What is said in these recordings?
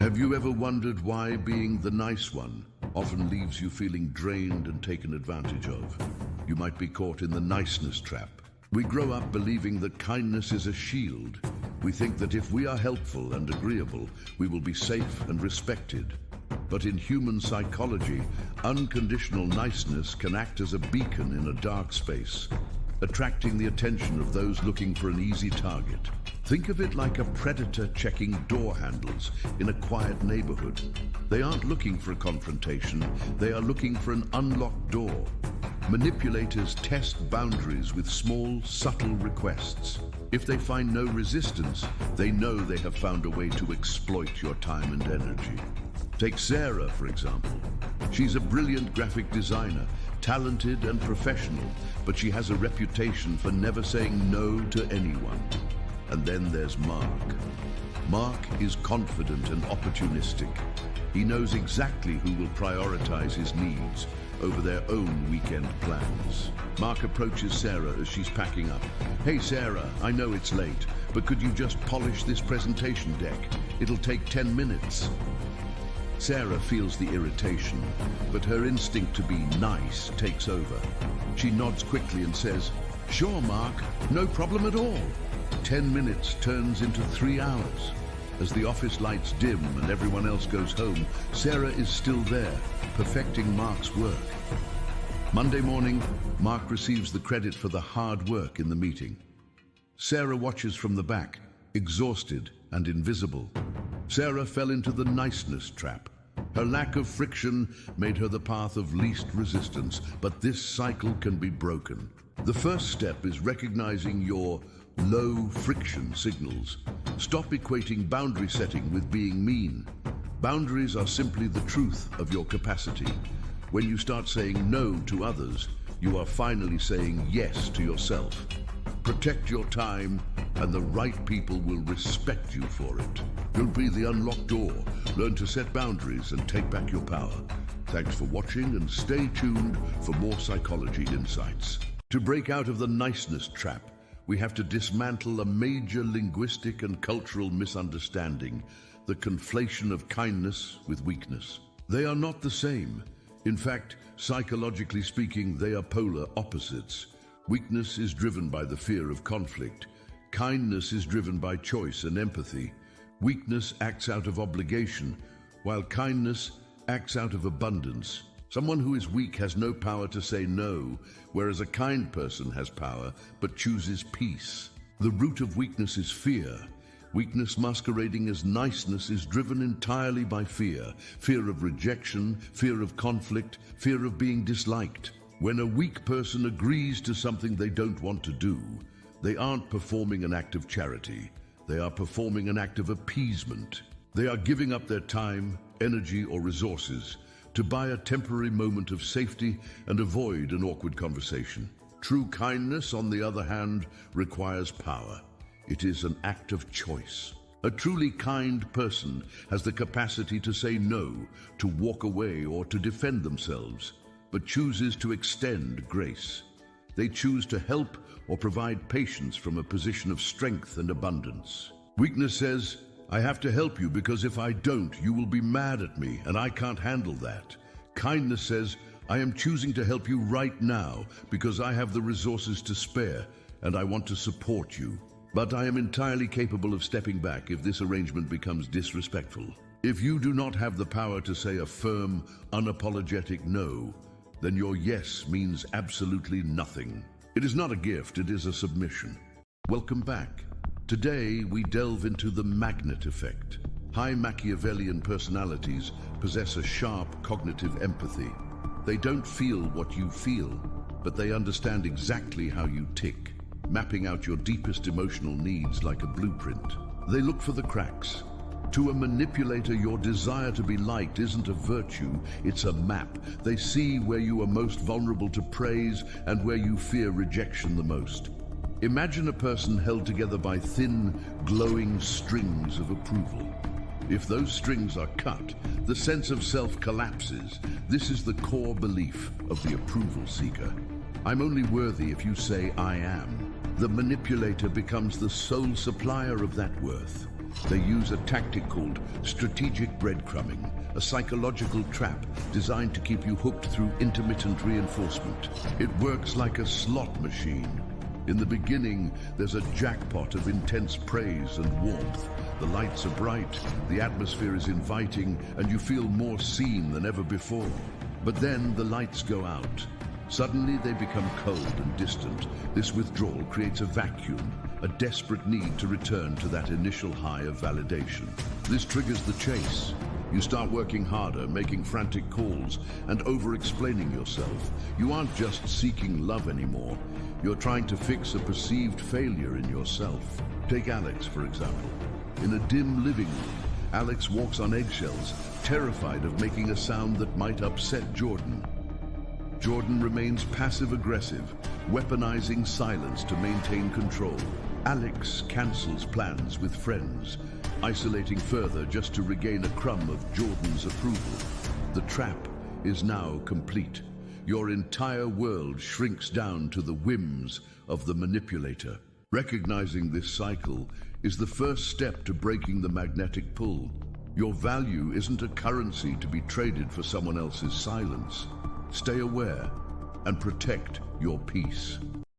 Have you ever wondered why being the nice one often leaves you feeling drained and taken advantage of? You might be caught in the niceness trap. We grow up believing that kindness is a shield. We think that if we are helpful and agreeable, we will be safe and respected. But in human psychology, unconditional niceness can act as a beacon in a dark space, attracting the attention of those looking for an easy target. Think of it like a predator checking door handles in a quiet neighborhood. They aren't looking for a confrontation, they are looking for an unlocked door. Manipulators test boundaries with small, subtle requests. If they find no resistance, they know they have found a way to exploit your time and energy. Take Sarah, for example. She's a brilliant graphic designer, talented and professional, but she has a reputation for never saying no to anyone. And then there's Mark. Mark is confident and opportunistic. He knows exactly who will prioritize his needs over their own weekend plans. Mark approaches Sarah as she's packing up. "Hey Sarah, I know it's late, but could you just polish this presentation deck? It'll take 10 minutes. Sarah feels the irritation, but her instinct to be nice takes over. She nods quickly and says, "Sure, Mark, no problem at all." 10 minutes turns into 3 hours. As the office lights dim and everyone else goes home, Sarah is still there, perfecting Mark's work. Monday morning, Mark receives the credit for the hard work in the meeting. Sarah watches from the back, exhausted and invisible. Sarah fell into the niceness trap. Her lack of friction made her the path of least resistance, but this cycle can be broken. The first step is recognizing your low friction signals. Stop equating boundary setting with being mean. Boundaries are simply the truth of your capacity. When you start saying no to others, you are finally saying yes to yourself. Protect your time, and the right people will respect you for it. Don't be the unlocked door. Learn to set boundaries and take back your power. Thanks for watching, and stay tuned for more psychology insights. To break out of the niceness trap, we have to dismantle a major linguistic and cultural misunderstanding, the conflation of kindness with weakness. They are not the same. In fact, psychologically speaking, they are polar opposites. Weakness is driven by the fear of conflict. Kindness is driven by choice and empathy. Weakness acts out of obligation, while kindness acts out of abundance. Someone who is weak has no power to say no, whereas a kind person has power, but chooses peace. The root of weakness is fear. Weakness masquerading as niceness is driven entirely by fear. Fear of rejection, fear of conflict, fear of being disliked. When a weak person agrees to something they don't want to do, they aren't performing an act of charity. They are performing an act of appeasement. They are giving up their time, energy, or resources to buy a temporary moment of safety and avoid an awkward conversation. True kindness, on the other hand, requires power. It is an act of choice. A truly kind person has the capacity to say no, to walk away, or to defend themselves, but chooses to extend grace. They choose to help or provide patience from a position of strength and abundance. Weakness says, "I have to help you because if I don't, you will be mad at me and I can't handle that." Kindness says, "I am choosing to help you right now because I have the resources to spare and I want to support you. But I am entirely capable of stepping back if this arrangement becomes disrespectful." If you do not have the power to say a firm, unapologetic no, then your yes means absolutely nothing. It is not a gift, it is a submission. Welcome back. Today, we delve into the magnet effect. High Machiavellian personalities possess a sharp cognitive empathy. They don't feel what you feel, but they understand exactly how you tick, mapping out your deepest emotional needs like a blueprint. They look for the cracks. To a manipulator, your desire to be liked isn't a virtue, it's a map. They see where you are most vulnerable to praise and where you fear rejection the most. Imagine a person held together by thin, glowing strings of approval. If those strings are cut, the sense of self collapses. This is the core belief of the approval seeker. I'm only worthy if you say I am. The manipulator becomes the sole supplier of that worth. They use a tactic called strategic breadcrumbing, a psychological trap designed to keep you hooked through intermittent reinforcement. It works like a slot machine. In the beginning, there's a jackpot of intense praise and warmth. The lights are bright, the atmosphere is inviting, and you feel more seen than ever before. But then the lights go out. Suddenly they become cold and distant. This withdrawal creates a vacuum, a desperate need to return to that initial high of validation. This triggers the chase. You start working harder, making frantic calls, and over-explaining yourself. You aren't just seeking love anymore. You're trying to fix a perceived failure in yourself. Take Alex, for example. In a dim living room, Alex walks on eggshells, terrified of making a sound that might upset Jordan. Jordan remains passive-aggressive, weaponizing silence to maintain control. Alex cancels plans with friends, isolating further just to regain a crumb of Jordan's approval. The trap is now complete. Your entire world shrinks down to the whims of the manipulator. Recognizing this cycle is the first step to breaking the magnetic pull. Your value isn't a currency to be traded for someone else's silence. Stay aware and protect your peace.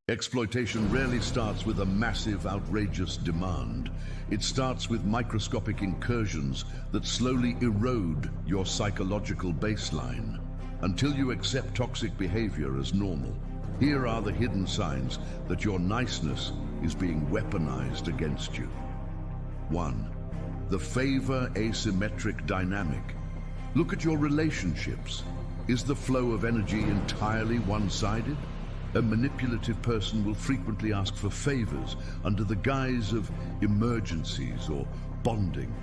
Exploitation rarely starts with a massive, outrageous demand. It starts with microscopic incursions that slowly erode your psychological baseline until you accept toxic behavior as normal. Here are the hidden signs that your niceness is being weaponized against you. 1. The favor asymmetric dynamic. Look at your relationships. Is the flow of energy entirely one-sided? A manipulative person will frequently ask for favors under the guise of emergencies or bonding.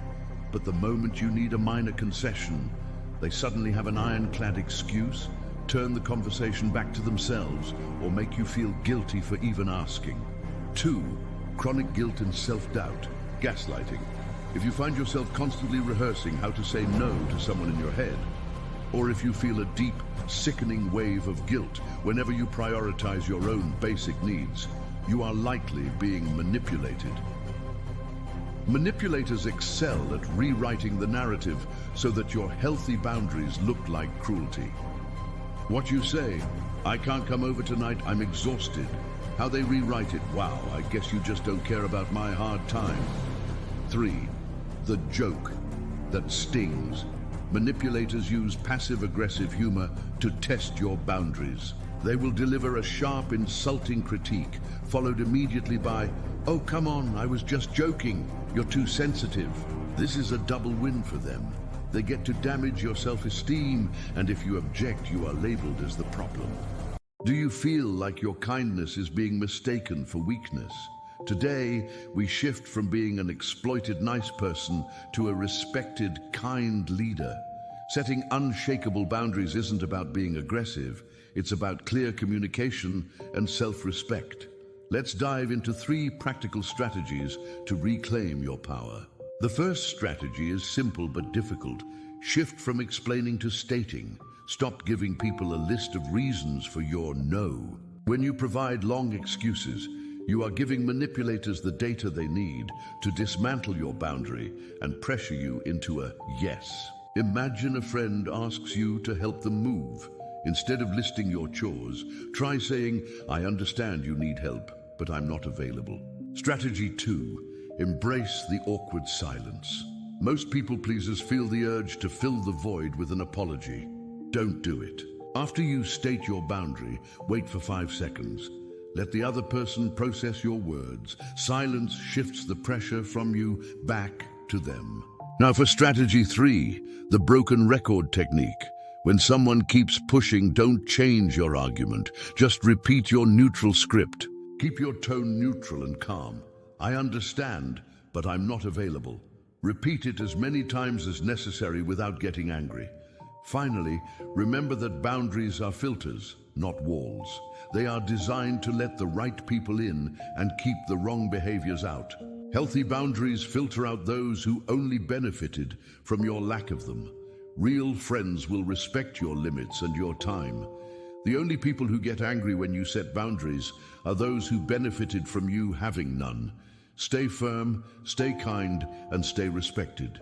But the moment you need a minor concession, they suddenly have an ironclad excuse, turn the conversation back to themselves, or make you feel guilty for even asking. 2. Chronic guilt and self-doubt, gaslighting. If you find yourself constantly rehearsing how to say no to someone in your head, or if you feel a deep, sickening wave of guilt whenever you prioritize your own basic needs, you are likely being manipulated. Manipulators excel at rewriting the narrative so that your healthy boundaries look like cruelty. What you say, "I can't come over tonight, I'm exhausted." How they rewrite it, "Wow, I guess you just don't care about my hard time." 3. The joke that stings. Manipulators use passive-aggressive humor to test your boundaries. They will deliver a sharp, insulting critique, followed immediately by, "Oh, come on, I was just joking. You're too sensitive." This is a double win for them. They get to damage your self-esteem, and if you object, you are labeled as the problem. Do you feel like your kindness is being mistaken for weakness? Today, we shift from being an exploited nice person to a respected, kind leader. Setting unshakable boundaries isn't about being aggressive. It's about clear communication and self-respect. Let's dive into 3 practical strategies to reclaim your power. The first strategy is simple but difficult. Shift from explaining to stating. Stop giving people a list of reasons for your no. When you provide long excuses, you are giving manipulators the data they need to dismantle your boundary and pressure you into a yes. Imagine a friend asks you to help them move. Instead of listing your chores, try saying, "I understand you need help, but I'm not available." Strategy 2. Embrace the awkward silence. Most people pleasers feel the urge to fill the void with an apology. Don't do it. After you state your boundary, wait for 5 seconds. Let the other person process your words. Silence shifts the pressure from you back to them. Now for strategy 3, the broken record technique. When someone keeps pushing, don't change your argument. Just repeat your neutral script. Keep your tone neutral and calm. "I understand, but I'm not available." Repeat it as many times as necessary without getting angry. Finally, remember that boundaries are filters, not walls. They are designed to let the right people in and keep the wrong behaviors out. Healthy boundaries filter out those who only benefited from your lack of them. Real friends will respect your limits and your time. The only people who get angry when you set boundaries are those who benefited from you having none. Stay firm, stay kind, and stay respected.